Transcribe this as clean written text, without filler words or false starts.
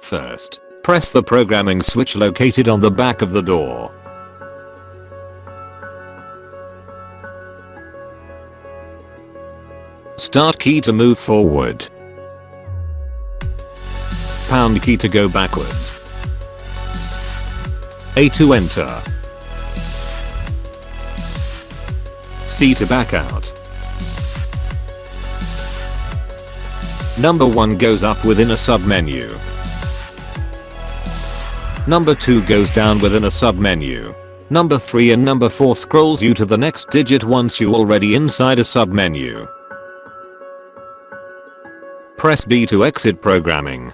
First, press the programming switch located on the back of the door. Start key to move forward. Pound key to go backwards. A to enter. C to back out. Number 1 goes up within a submenu. Number 2 goes down within a submenu. Number 3 and number 4 scrolls you to the next digit once you already inside a submenu. Press B to exit programming.